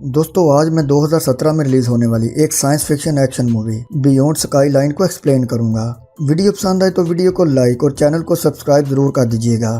दोस्तों आज मैं 2017 में रिलीज होने वाली एक science fiction action movie beyond sky line को एक्सप्लेन करूंगा। वीडियो पसंद आए तो वीडियो को लाइक और चैनल को सब्सक्राइब जरूर कर दीजिएगा।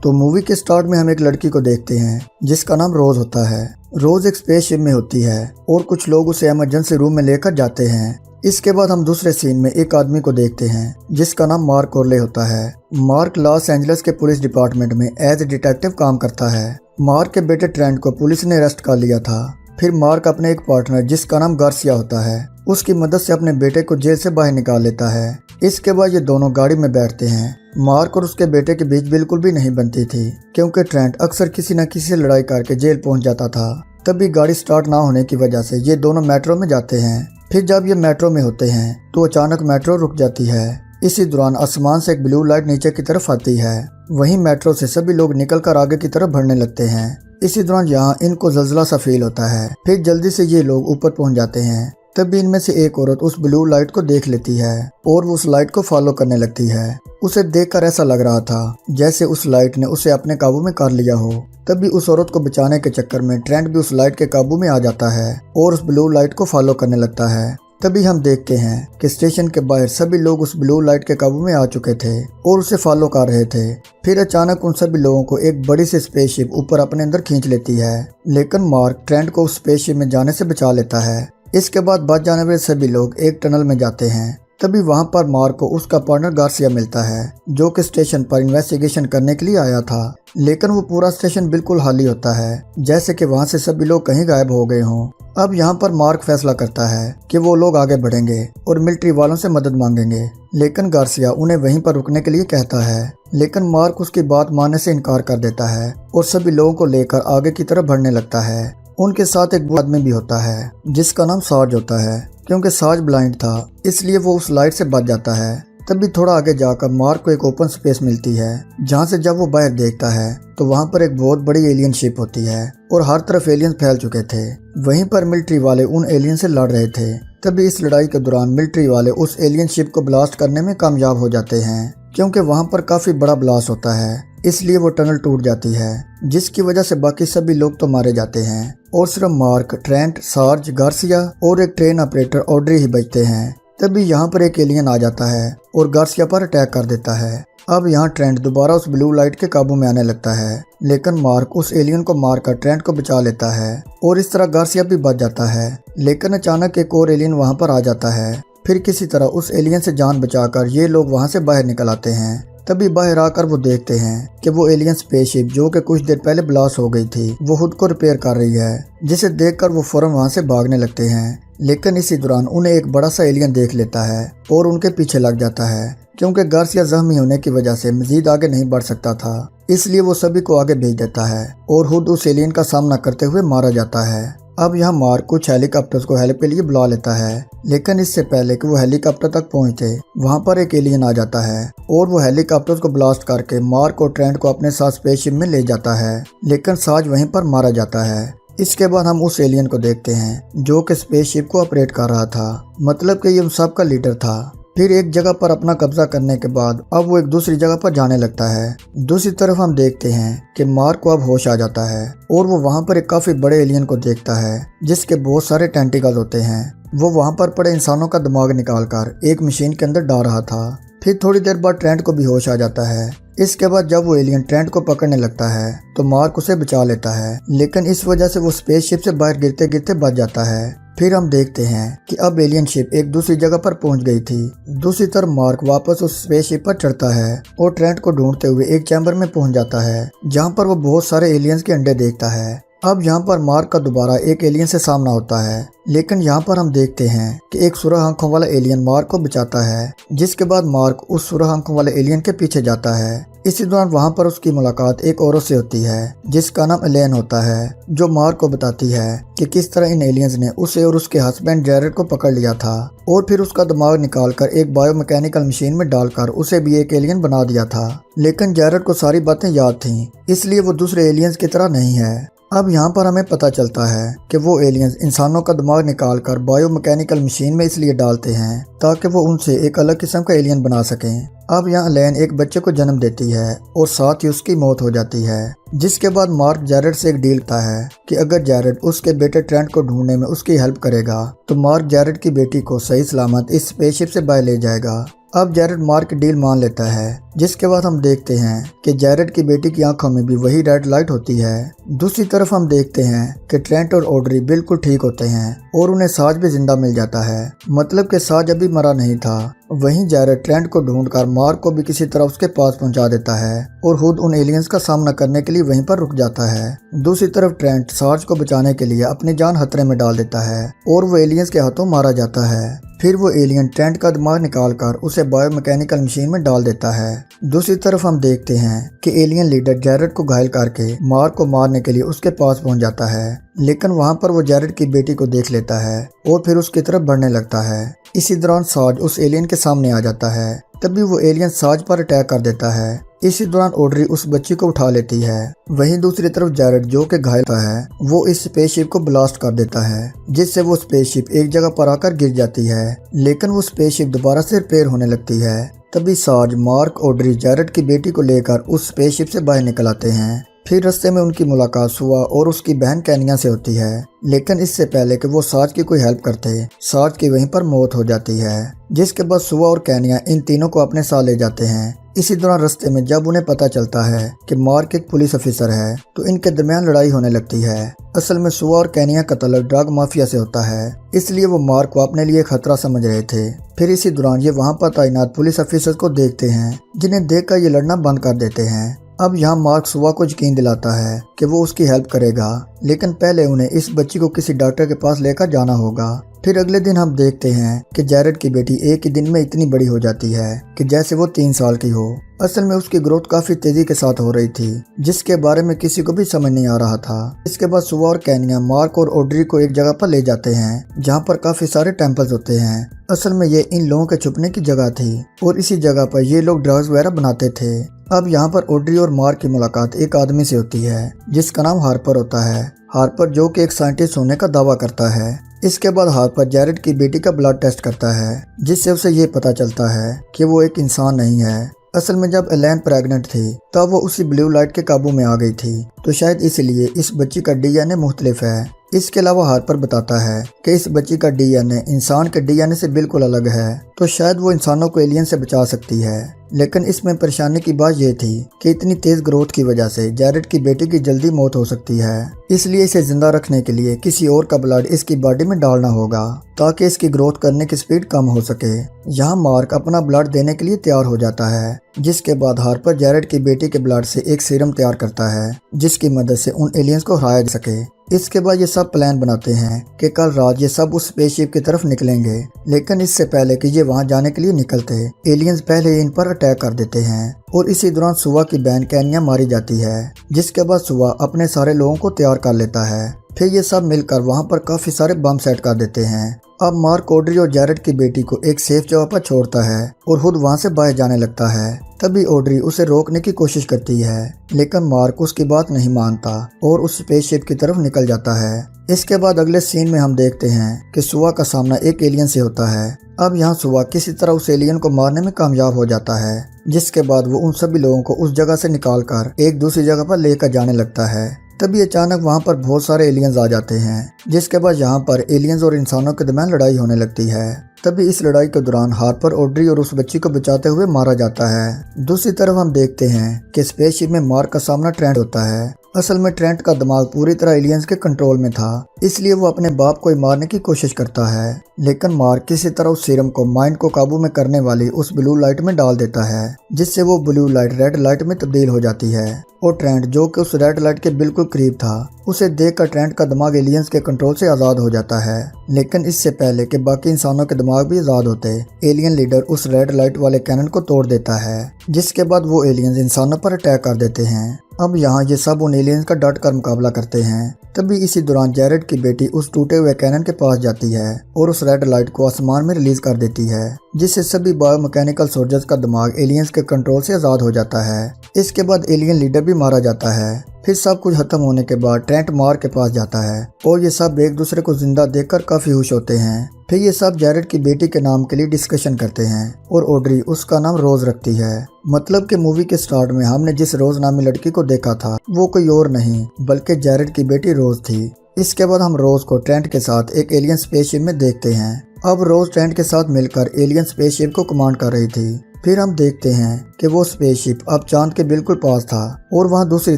तो मूवी के स्टार्ट में हम एक लड़की को देखते हैं जिसका नाम रोज होता है। रोज एक स्पेसशिप में होती है और कुछ लोग उसे इमरजेंसी रूम में लेकर जाते हैं। इसके बाद हम दूसरे सीन में एक आदमी को देखते हैं जिसका नाम मार्क कोरले होता है। मार्क लॉस एंजल्स के पुलिस डिपार्टमेंट में एज ए डिटेक्टिव काम करता है। मार्क के बेटे ट्रेंट को पुलिस ने अरेस्ट कर लिया था। फिर मार्क अपने एक पार्टनर जिसका नाम गार्सिया होता है उसकी मदद से अपने बेटे को जेल से बाहर निकाल लेता है। इसके बाद ये दोनों गाड़ी में बैठते हैं। मार्क और उसके बेटे के बीच बिल्कुल भी नहीं बनती थी क्योंकि ट्रेंट अक्सर किसी न किसी से लड़ाई करके जेल पहुंच जाता था। तभी गाड़ी स्टार्ट ना होने की वजह से ये दोनों मेट्रो में जाते हैं। फिर जब ये मेट्रो में होते हैं तो अचानक मेट्रो रुक जाती है। इसी दौरान आसमान से एक ब्लू लाइट नीचे की तरफ आती है। वहीं मेट्रो से सभी लोग निकलकर आगे की तरफ बढ़ने लगते हैं। इसी दौरान यहाँ इनको जल्जला सा फील होता है। फिर जल्दी से ये लोग ऊपर पहुंच जाते हैं। तभी इनमें से एक औरत उस ब्लू लाइट को देख लेती है और वो उस लाइट को फॉलो करने लगती है। उसे देखकर ऐसा लग रहा था जैसे उस लाइट ने उसे अपने काबू में कर लिया हो। तभी उस औरत को बचाने के चक्कर में ट्रेंट भी उस लाइट के काबू में आ जाता है और उस ब्लू लाइट को फॉलो करने लगता है। तभी हम देखते हैं कि स्टेशन के बाहर सभी लोग उस ब्लू लाइट के काबू में आ चुके थे और उसे फॉलो कर रहे थे। फिर अचानक उन सभी लोगों को एक बड़ी सी स्पेसशिप ऊपर अपने अंदर खींच लेती है, लेकिन मार्क ट्रेंट को उस स्पेसशिप में जाने से बचा लेता है। इसके बाद बच जाने वाले सभी लोग एक टनल में जाते हैं। तभी वहां पर मार्क को उसका पार्टनर गार्सिया मिलता है जो कि स्टेशन पर इन्वेस्टिगेशन करने के लिए आया था। लेकिन वो पूरा स्टेशन बिल्कुल खाली होता है जैसे कि वहां से सभी लोग कहीं गायब हो गए हों। अब यहाँ पर मार्क फैसला करता है कि वो लोग आगे बढ़ेंगे और मिलिट्री वालों से मदद मांगेंगे, लेकिन गार्सिया उन्हें वहीं पर रुकने के लिए कहता है। लेकिन मार्क उसकी बात मानने से इनकार कर देता है और सभी लोगों को लेकर आगे की तरफ बढ़ने लगता है। उनके साथ एक आदमी भी होता है जिसका नाम सार्ज होता है। क्योंकि सार्ज ब्लाइंड था इसलिए वो उस लाइट से बच जाता है। तभी थोड़ा आगे जाकर मार्क को एक ओपन स्पेस मिलती है जहाँ से जब वो बाहर देखता है तो वहाँ पर एक बहुत बड़ी एलियन शिप होती है और हर तरफ एलियन फैल चुके थे। वहीं पर मिलिट्री वाले उन एलियन से लड़ रहे थे। तभी इस लड़ाई के दौरान मिलिट्री वाले उस एलियन शिप को ब्लास्ट करने में कामयाब हो जाते हैं। क्योंकि वहाँ पर काफी बड़ा ब्लास्ट होता है इसलिए वो टनल टूट जाती है जिसकी वजह से बाकी सभी लोग तो मारे जाते हैं और सिर्फ मार्क, ट्रेंट, सार्ज, गार्सिया और एक ट्रेन ऑपरेटर ऑड्री ही बचते हैं। तभी यहाँ पर एक एलियन आ जाता है और गार्सिया पर अटैक कर देता है। अब यहाँ ट्रेंट दोबारा उस ब्लू लाइट के काबू में आने लगता है, लेकिन मार्क उस एलियन को मारकर ट्रेंट को बचा लेता है और इस तरह गार्सिया भी बच जाता है। लेकिन अचानक एक और एलियन वहाँ पर आ जाता है। फिर किसी तरह उस एलियन से जान बचाकर ये लोग वहाँ से बाहर निकल आते हैं। तभी बाहर आकर वो देखते हैं कि वो एलियन स्पेसशिप जो कि कुछ देर पहले ब्लास्ट हो गई थी वो खुद को रिपेयर कर रही है, जिसे देखकर वो फौरन वहां से भागने लगते हैं। लेकिन इसी दौरान उन्हें एक बड़ा सा एलियन देख लेता है और उनके पीछे लग जाता है। क्योंकि गार्सिया जख्मी होने की वजह से मजीद आगे नहीं बढ़ सकता था इसलिए वो सभी को आगे भेज देता है और खुद उस एलियन का सामना करते हुए मारा जाता है। अब यहाँ मार्क कुछ हेलीकॉप्टर्स को हेल्प के लिए बुला लेता है, लेकिन इससे पहले कि वो हेलीकॉप्टर तक पहुंचे वहां पर एक एलियन आ जाता है और वो हेलीकॉप्टर्स को ब्लास्ट करके मार्क और ट्रेंट को अपने साथ स्पेसशिप में ले जाता है। लेकिन सार्ज वहीं पर मारा जाता है। इसके बाद हम उस एलियन को देखते हैं जो कि स्पेसशिप को ऑपरेट कर रहा था, मतलब कि ये उन सब का लीडर था। फिर एक जगह पर अपना कब्जा करने के बाद अब वो एक दूसरी जगह पर जाने लगता है। दूसरी तरफ हम देखते हैं कि मार्क को अब होश आ जाता है और वो वहाँ पर एक काफी बड़े एलियन को देखता है जिसके बहुत सारे टेंटिकल होते हैं। वो वहाँ पर पड़े इंसानों का दिमाग निकालकर एक मशीन के अंदर डाल रहा था। फिर थोड़ी देर बाद ट्रेंट को भी होश आ जाता है। इसके बाद जब वो एलियन ट्रेंट को पकड़ने लगता है तो मार्क उसे बचा लेता है, लेकिन इस वजह से वो स्पेसशिप से बाहर गिरते गिरते बच जाता है। फिर हम देखते हैं कि अब एलियन शिप एक दूसरी जगह पर पहुंच गई थी। दूसरी तरफ मार्क वापस उस स्पेसशिप पर चढ़ता है और ट्रेंट को ढूंढते हुए एक चैम्बर में पहुंच जाता है जहां पर वो बहुत सारे एलियंस के अंडे देखता है। अब यहाँ पर मार्क का दोबारा एक एलियन से सामना होता है, लेकिन यहाँ पर हम देखते हैं कि एक सुरख आंखों वाला एलियन मार्क को बचाता है, जिसके बाद मार्क उस सुरख आंखों वाले एलियन के पीछे जाता है। इसी दौरान वहाँ पर उसकी मुलाकात एक औरत से होती है जिसका नाम एलेन होता है, जो मार्क को बताती है कि किस तरह इन एलियंस ने उसे और उसके हस्बैंड जैरेड को पकड़ लिया था और फिर उसका दिमाग निकालकर एक बायोमैकेनिकल मशीन में डालकर उसे भी एक एलियन बना दिया था। लेकिन जैरेड को सारी बातें याद थीं, इसलिए वो दूसरे एलियंस की तरह नहीं है। अब यहाँ पर हमें पता चलता है कि वो एलियंस इंसानों का दिमाग निकालकर बायोमैकेनिकल मशीन में इसलिए डालते हैं ताकि वो उनसे एक अलग किस्म का एलियन बना सकें। अब यहाँ एलेन एक बच्चे को जन्म देती है और साथ ही उसकी मौत हो जाती है, जिसके बाद मार्क जैरेड से एक डील करता है कि अगर जैरेड उसके बेटे ट्रेंट को ढूंढने में उसकी हेल्प करेगा तो मार्क जैरेड की बेटी को सही सलामत इस स्पेसशिप से बाहर ले जाएगा। अब जैरेड मार्क की डील मान लेता है, जिसके बाद हम देखते हैं कि जैरेड की बेटी की आंखों में भी वही रेड लाइट होती है। दूसरी तरफ हम देखते हैं कि ट्रेंट और ऑड्री बिल्कुल ठीक होते हैं और उन्हें साज भी जिंदा मिल जाता है, मतलब कि साज अभी मरा नहीं था। वहीं जैरेड ट्रेंट को ढूंढकर मार्क को भी किसी तरह उसके पास पहुंचा देता है और खुद उन एलियंस का सामना करने के लिए वहीं पर रुक जाता है। दूसरी तरफ ट्रेंट साज को बचाने के लिए अपनी जान खतरे में डाल देता है और वो एलियंस के हाथों मारा जाता है। फिर वो एलियन ट्रेंट का दिमाग निकालकर उसे बायोमैकेनिकल मशीन में डाल देता है। दूसरी तरफ हम देखते हैं कि एलियन लीडर जैरेड को घायल करके मार्क को मारने के लिए उसके पास पहुंच जाता है, लेकिन वहां पर वो जैरेड की बेटी को देख लेता है और फिर उसकी तरफ बढ़ने लगता है। इसी दौरान साज उस एलियन के सामने आ जाता है, तभी वो एलियन साज पर अटैक कर देता है। इसी दौरान ऑड्री उस बच्ची को उठा लेती है। वहीं दूसरी तरफ जैरेड जो कि घायल है वो इस स्पेसशिप को ब्लास्ट कर देता है, जिससे वो स्पेसशिप एक जगह पर आकर गिर जाती है, लेकिन वो स्पेसशिप दोबारा से रिपेयर होने लगती है। तभी साज, मार्क, ऑड्री जैरेड की बेटी को लेकर उस स्पेसशिप से बाहर निकल आते हैं। फिर रास्ते में उनकी मुलाकात सुआ और उसकी बहन कैनिया से होती है, लेकिन इससे पहले कि वो साज की कोई हेल्प करते, साज की वहीं पर मौत हो जाती है, जिसके बाद सुआ और कैनिया इन तीनों को अपने साथ ले जाते हैं। इसी दौरान रास्ते में जब उन्हें पता चलता है कि मार्क एक पुलिस ऑफिसर है तो इनके दरमियान लड़ाई होने लगती है। असल में सुआ और कैनिया का ताल्लुक ड्रग माफिया से होता है, इसलिए वो मार्क को अपने लिए खतरा समझ रहे थे। फिर इसी दौरान ये वहाँ पर तैनात पुलिस ऑफिसर को देखते हैं, जिन्हें देखकर ये लड़ना बंद कर देते हैं। अब यहाँ मार्क सुआ को यकीन दिलाता है कि वो उसकी हेल्प करेगा, लेकिन पहले उन्हें इस बच्ची को किसी डॉक्टर के पास लेकर जाना होगा। फिर अगले दिन हम देखते हैं कि जैरेड की बेटी एक ही दिन में इतनी बड़ी हो जाती है कि जैसे वो 3 साल की हो। असल में उसकी ग्रोथ काफी तेजी के साथ हो रही थी, जिसके बारे में किसी को भी समझ नहीं आ रहा था। इसके बाद सुआ और कैनिया मार्क और ऑड्री को एक जगह पर ले जाते हैं जहाँ पर काफी सारे टेम्पल्स होते हैं। असल में ये इन लोगों के छुपने की जगह थी और इसी जगह पर ये लोग ड्रग्स वगैरह बनाते थे। अब यहाँ पर ऑड्री और मार्क की मुलाकात एक आदमी से होती है जिसका नाम हार्पर होता है। हार्पर जो कि एक साइंटिस्ट होने का दावा करता है। इसके बाद हार्पर जैरेड की बेटी का ब्लड टेस्ट करता है, जिससे उसे ये पता चलता है कि वो एक इंसान नहीं है। असल में जब एलेन प्रेग्नेंट थी तब वो उसी ब्लू लाइट के काबू में आ गई थी, तो शायद इसलिए इस बच्ची का डीएनए मुख्तलिफ है। इसके अलावा हार्पर बताता है कि इस बच्ची का डीएनए इंसान के डीएनए से बिल्कुल अलग है, तो शायद वो इंसानों को एलियन से बचा सकती है। लेकिन इसमें परेशानी की बात यह थी कि इतनी तेज ग्रोथ की वजह से जैरेड की बेटी की जल्दी मौत हो सकती है, इसलिए इसे जिंदा रखने के लिए किसी और का ब्लड इसकी बॉडी में डालना होगा ताकि इसकी ग्रोथ करने की स्पीड कम हो सके। यहाँ मार्क अपना ब्लड देने के लिए तैयार हो जाता है, जिसके बाद हार्पर जैरेड की बेटी के ब्लड से एक सीरम तैयार करता है जिसकी मदद से उन एलियंस को हराया जा सके। इसके बाद ये सब प्लान बनाते हैं कि कल रात ये सब उस स्पेसशिप की तरफ निकलेंगे, लेकिन इससे पहले कि ये वहां जाने के लिए निकलते एलियंस पहले इन पर अटैक कर देते हैं और इसी दौरान सुआ की बहन कैनिया मारी जाती है, जिसके बाद सुआ अपने सारे लोगों को तैयार कर लेता है। फिर ये सब मिलकर वहां पर काफी सारे बम सेट कर देते हैं। अब मार्क ऑड्री और जैरेड की बेटी को एक सेफ जगह पर छोड़ता है और खुद वहां से बाहर जाने लगता है। तभी ऑड्री उसे रोकने की कोशिश करती है, लेकिन मार्क उसकी बात नहीं मानता और उस स्पेसशिप की तरफ निकल जाता है। इसके बाद अगले सीन में हम देखते हैं कि सुआ का सामना एक एलियन से होता है। अब यहाँ सुआ किसी तरह उस एलियन को मारने में कामयाब हो जाता है, जिसके बाद वो उन सभी लोगों को उस जगह से निकालकर एक दूसरी जगह पर लेकर जाने लगता है। तभी अचानक वहां पर बहुत सारे एलियंस आ जाते हैं, जिसके बाद यहाँ पर एलियंस और इंसानों के दरमियान लड़ाई होने लगती है। तभी इस लड़ाई के दौरान हार्पर ऑड्री और उस बच्ची को बचाते हुए मारा जाता है। दूसरी तरफ हम देखते हैं कि स्पेसशिप में मार्क का सामना ट्रेंट होता है। असल में ट्रेंट का दिमाग पूरी तरह एलियंस के कंट्रोल में था, इसलिए वो अपने बाप को मारने की कोशिश करता है, लेकिन मार्क किसी तरह उस सीरम को माइंड को काबू में करने वाली उस ब्लू लाइट में डाल देता है, जिससे वो ब्लू लाइट रेड लाइट में तब्दील हो जाती है। और ट्रेंट जो कि उस रेड लाइट के बिल्कुल करीब था, उसे देखकर ट्रेंट का दिमाग एलियंस के कंट्रोल से आज़ाद हो जाता है। लेकिन इससे पहले कि बाकी इंसानों के दिमाग भी आज़ाद होते, एलियन लीडर उस रेड लाइट वाले कैनन को तोड़ देता है, जिसके बाद वो एलियंस इंसानों पर अटैक कर देते हैं। अब यहाँ ये सब उन एलियंस का डट कर मुकाबला करते हैं। तभी इसी दौरान जैरेड की बेटी उस टूटे हुए कैनन के पास जाती है और उस रेड लाइट को आसमान में रिलीज कर देती है, जिससे सभी बायोमैकेनिकल सोल्जर्स का दिमाग एलियंस के कंट्रोल से आजाद हो जाता है। इसके बाद एलियन लीडर भी मारा जाता है। फिर सब कुछ खत्म होने के बाद ट्रेंट मार के पास जाता है और ये सब एक दूसरे को जिंदा देखकर काफी खुश होते हैं। फिर ये सब जैरेड की बेटी के नाम के लिए डिस्कशन करते हैं और ऑड्री उसका नाम रोज रखती है। मतलब कि मूवी के स्टार्ट में हमने जिस रोज नामी लड़की को देखा था वो कोई और नहीं बल्कि जैरेड की बेटी रोज थी। इसके बाद हम रोज को ट्रेंट के साथ एक एलियन स्पेसशिप में देखते हैं। अब रोज ट्रेंट के साथ मिलकर एलियन स्पेसशिप को कमांड कर रही थी। फिर हम देखते हैं कि वो स्पेसशिप अब चांद के बिल्कुल पास था और वहाँ दूसरी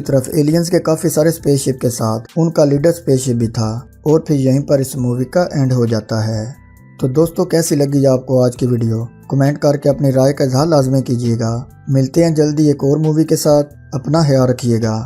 तरफ एलियंस के काफी सारे स्पेसशिप के साथ उनका लीडर स्पेसशिप भी था। और फिर यहीं पर इस मूवी का एंड हो जाता है। तो दोस्तों, कैसी लगी आपको आज की वीडियो? कमेंट करके अपनी राय का इजहार लाजमी कीजिएगा। मिलते हैं जल्दी एक और मूवी के साथ। अपना ख्याल रखिएगा।